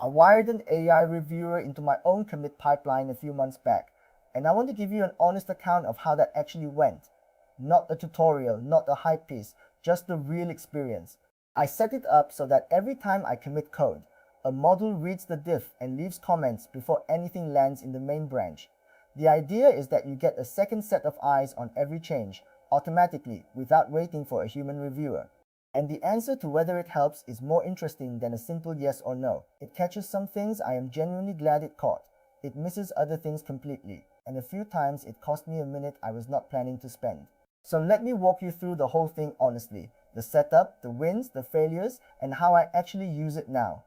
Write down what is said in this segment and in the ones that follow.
I wired an AI reviewer into my own commit pipeline a few months back, and I want to give you an honest account of how that actually went. Not a tutorial, not a hype piece, just the real experience. I set it up so that every time I commit code, a model reads the diff and leaves comments before anything lands in the main branch. The idea is that you get a second set of eyes on every change, automatically, without waiting for a human reviewer. And the answer to whether it helps is more interesting than a simple yes or no. It catches some things I am genuinely glad it caught. It misses other things completely, and a few times it cost me a minute I was not planning to spend. So let me walk you through the whole thing honestly. The setup, the wins, the failures, and how I actually use it now.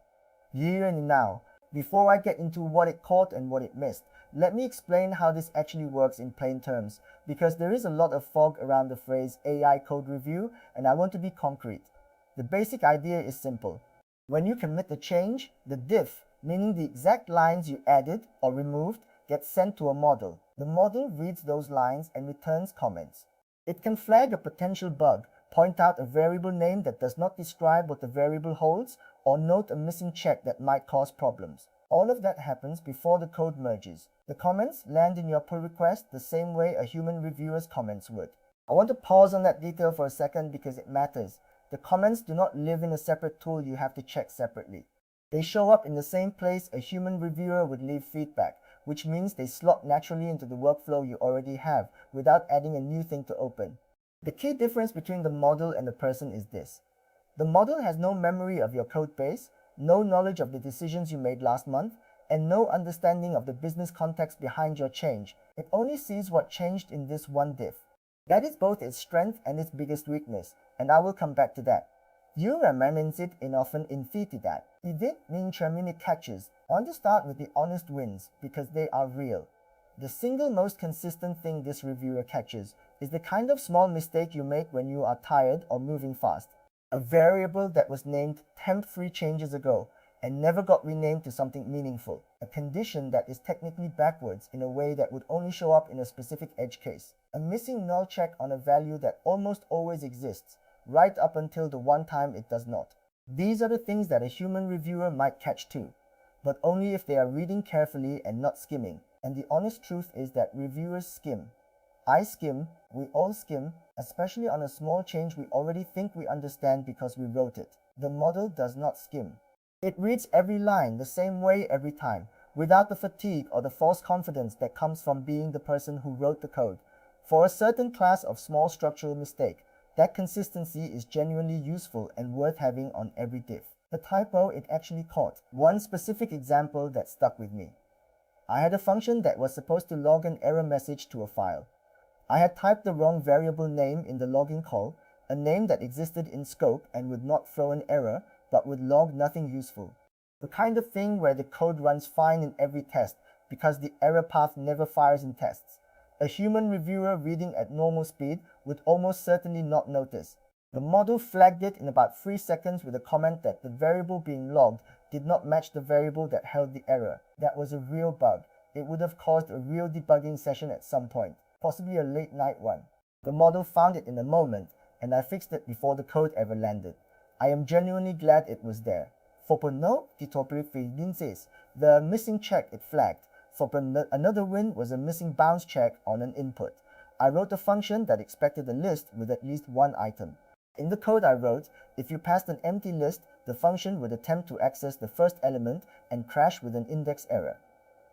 Here and now. Before I get into what it caught and what it missed, let me explain how this actually works in plain terms, because there is a lot of fog around the phrase AI code review, and I want to be concrete. The basic idea is simple. When you commit a change, the diff, meaning the exact lines you added or removed, gets sent to a model. The model reads those lines and returns comments. It can flag a potential bug, point out a variable name that does not describe what the variable holds, or note a missing check that might cause problems. All of that happens before the code merges. The comments land in your pull request the same way a human reviewer's comments would. I want to pause on that detail for a second because it matters. The comments do not live in a separate tool you have to check separately. They show up in the same place a human reviewer would leave feedback, which means they slot naturally into the workflow you already have without adding a new thing to open. The key difference between the model and the person is this. The model has no memory of your code base, no knowledge of the decisions you made last month, and no understanding of the business context behind your change. It only sees what changed in this one diff. That is both its strength and its biggest weakness, and I will come back to that. Mentioned often infinitat. Idit mincermini catches. I want to start with the honest wins because they are real. The single most consistent thing this reviewer catches is the kind of small mistake you make when you are tired or moving fast. A variable that was named temp3 changes ago and never got renamed to something meaningful. A condition that is technically backwards in a way that would only show up in a specific edge case. A missing null check on a value that almost always exists, right up until the one time it does not. These are the things that a human reviewer might catch too, but only if they are reading carefully and not skimming. And the honest truth is that reviewers skim. I skim, we all skim, especially on a small change we already think we understand because we wrote it. The model does not skim. It reads every line the same way every time, without the fatigue or the false confidence that comes from being the person who wrote the code. For a certain class of small structural mistake, that consistency is genuinely useful and worth having on every diff. The typo it actually caught. One specific example that stuck with me. I had a function that was supposed to log an error message to a file. I had typed the wrong variable name in the logging call, a name that existed in scope and would not throw an error, but would log nothing useful. The kind of thing where the code runs fine in every test because the error path never fires in tests. A human reviewer reading at normal speed would almost certainly not notice. The model flagged it in about 3 seconds with a comment that the variable being logged did not match the variable that held the error. That was a real bug. It would have caused a real debugging session at some point, possibly a late night one. The model found it in a moment, and I fixed it before the code ever landed. I am genuinely glad it was there. Fopno says the missing check it flagged. Another win was a missing bounce check on an input. I wrote a function that expected a list with at least one item. In the code I wrote, if you passed an empty list, the function would attempt to access the first element and crash with an index error.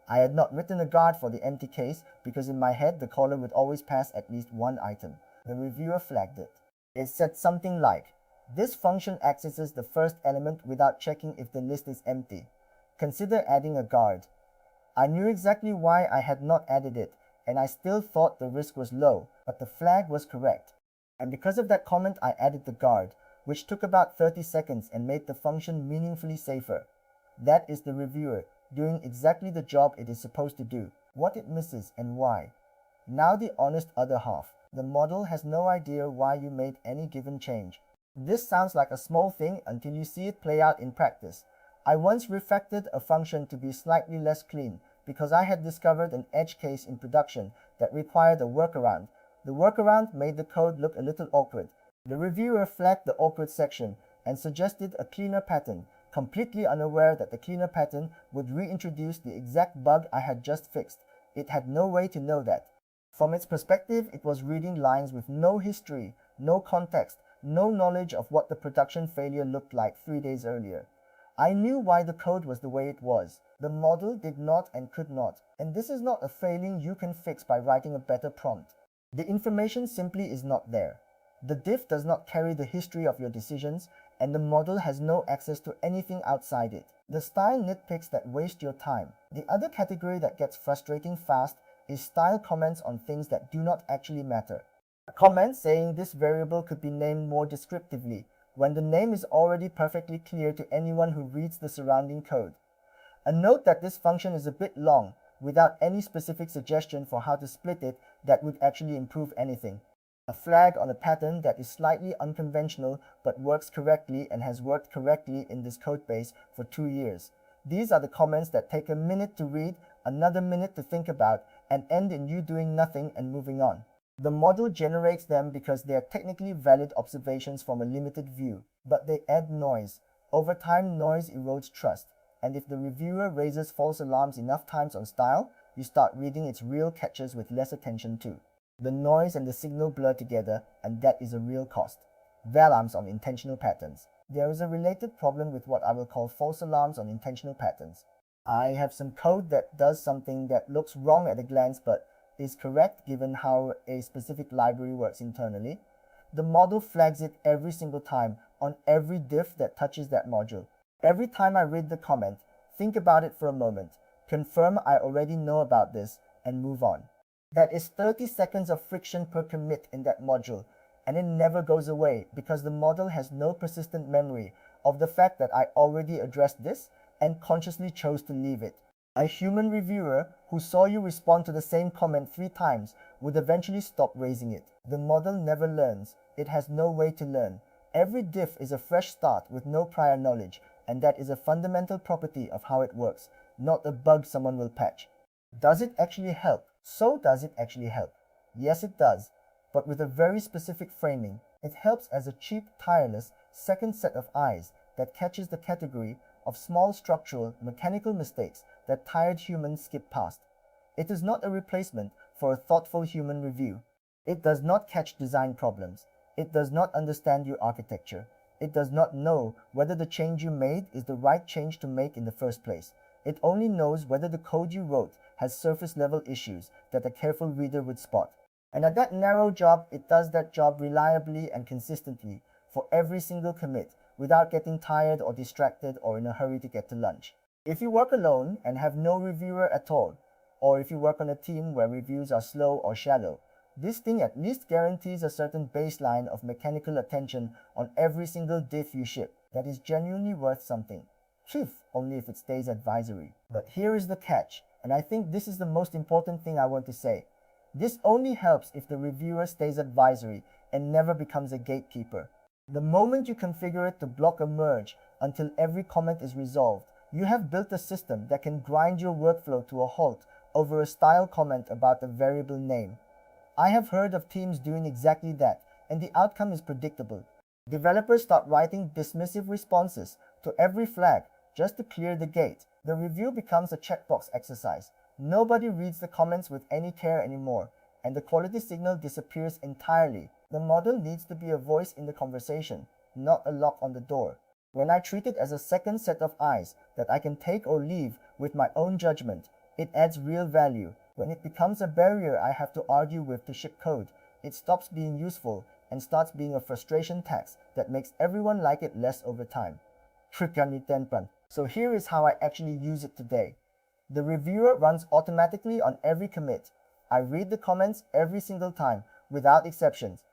I had not written a guard for the empty case because in my head the caller would always pass at least one item. The reviewer flagged it. It said something like, this function accesses the first element without checking if the list is empty. Consider adding a guard. I knew exactly why I had not added it, and I still thought the risk was low, but the flag was correct. And because of that comment I added the guard, which took about 30 seconds and made the function meaningfully safer. That is the reviewer, doing exactly the job it is supposed to do, what it misses and why. Now the honest other half. The model has no idea why you made any given change. This sounds like a small thing until you see it play out in practice. I once refactored a function to be slightly less clean because I had discovered an edge case in production that required a workaround. The workaround made the code look a little awkward. The reviewer flagged the awkward section and suggested a cleaner pattern, completely unaware that the cleaner pattern would reintroduce the exact bug I had just fixed. It had no way to know that. From its perspective, it was reading lines with no history, no context, no knowledge of what the production failure looked like 3 days earlier. I knew why the code was the way it was. The model did not and could not. And this is not a failing you can fix by writing a better prompt. The information simply is not there. The diff does not carry the history of your decisions, and the model has no access to anything outside it. The style nitpicks that waste your time. The other category that gets frustrating fast is style comments on things that do not actually matter. A comment saying this variable could be named more descriptively, when the name is already perfectly clear to anyone who reads the surrounding code. A note that this function is a bit long, without any specific suggestion for how to split it that would actually improve anything. A flag on a pattern that is slightly unconventional but works correctly and has worked correctly in this codebase for 2 years. These are the comments that take a minute to read, another minute to think about, and end in you doing nothing and moving on. The model generates them because they are technically valid observations from a limited view, but they add noise. Over time, noise erodes trust, and if the reviewer raises false alarms enough times on style, you start reading its real catches with less attention too. The noise and the signal blur together, and that is a real cost. Alarms on intentional patterns. There is a related problem with what I will call false alarms on intentional patterns. I have some code that does something that looks wrong at a glance but is correct given how a specific library works internally. The model flags it every single time on every diff that touches that module. Every time I read the comment, think about it for a moment, confirm I already know about this, and move on. That is 30 seconds of friction per commit in that module, and it never goes away because the model has no persistent memory of the fact that I already addressed this and consciously chose to leave it. A human reviewer who saw you respond to the same comment 3 times would eventually stop raising it. The model never learns. It has no way to learn. Every diff is a fresh start with no prior knowledge, and that is a fundamental property of how it works, not a bug someone will patch. Does it actually help? So does it actually help? Yes, it does, but with a very specific framing. It helps as a cheap, tireless second set of eyes that catches the category of small structural, mechanical mistakes that tired humans skip past. It is not a replacement for a thoughtful human review. It does not catch design problems. It does not understand your architecture. It does not know whether the change you made is the right change to make in the first place. It only knows whether the code you wrote has surface-level issues that a careful reader would spot. And at that narrow job, it does that job reliably and consistently for every single commit without getting tired or distracted or in a hurry to get to lunch. If you work alone and have no reviewer at all, or if you work on a team where reviews are slow or shallow, this thing at least guarantees a certain baseline of mechanical attention on every single diff you ship that is genuinely worth something. Truth, only if it stays advisory. But here is the catch, and I think this is the most important thing I want to say. This only helps if the reviewer stays advisory and never becomes a gatekeeper. The moment you configure it to block a merge until every comment is resolved, you have built a system that can grind your workflow to a halt over a style comment about a variable name. I have heard of teams doing exactly that, and the outcome is predictable. Developers start writing dismissive responses to every flag just to clear the gate. The review becomes a checkbox exercise. Nobody reads the comments with any care anymore, and the quality signal disappears entirely. The model needs to be a voice in the conversation, not a lock on the door. When I treat it as a second set of eyes that I can take or leave with my own judgment, it adds real value. When it becomes a barrier I have to argue with to ship code, it stops being useful and starts being a frustration tax that makes everyone like it less over time. So here is how I actually use it today. The reviewer runs automatically on every commit. I read the comments every single time, without exceptions.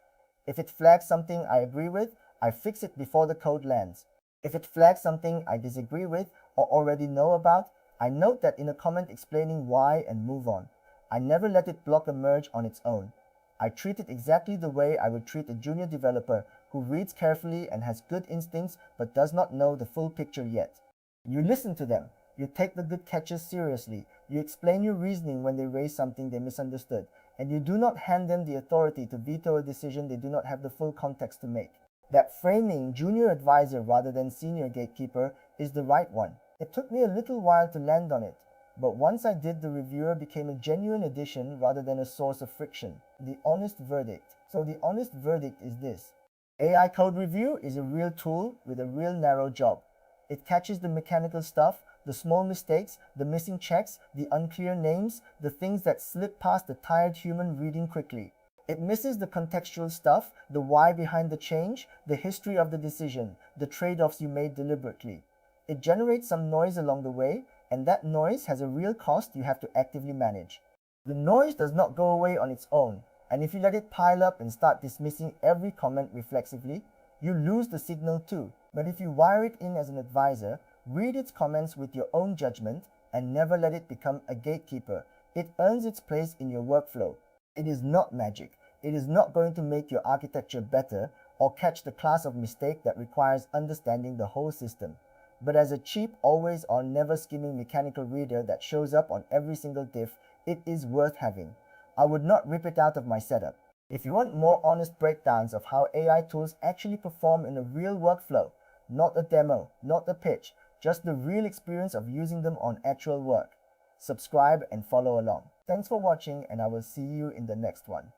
If it flags something I agree with, I fix it before the code lands. If it flags something I disagree with or already know about, I note that in a comment explaining why and move on. I never let it block a merge on its own. I treat it exactly the way I would treat a junior developer who reads carefully and has good instincts but does not know the full picture yet. You listen to them. You take the good catches seriously. You explain your reasoning when they raise something they misunderstood. And you do not hand them the authority to veto a decision they do not have the full context to make. That framing, junior advisor rather than senior gatekeeper, is the right one. It took me a little while to land on it, but once I did, the reviewer became a genuine addition rather than a source of friction. The honest verdict. So the honest verdict is this. AI code review is a real tool with a real narrow job. It catches the mechanical stuff, the small mistakes, the missing checks, the unclear names, the things that slip past the tired human reading quickly. It misses the contextual stuff, the why behind the change, the history of the decision, the trade-offs you made deliberately. It generates some noise along the way, and that noise has a real cost you have to actively manage. The noise does not go away on its own, and if you let it pile up and start dismissing every comment reflexively, you lose the signal too. But if you wire it in as an advisor, read its comments with your own judgment, and never let it become a gatekeeper, it earns its place in your workflow. It is not magic. It is not going to make your architecture better or catch the class of mistake that requires understanding the whole system. But as a cheap, always-on, never-skimming mechanical reader that shows up on every single diff, it is worth having. I would not rip it out of my setup. If you want more honest breakdowns of how AI tools actually perform in a real workflow, not a demo, not a pitch, just the real experience of using them on actual work, subscribe and follow along. Thanks for watching, and I will see you in the next one.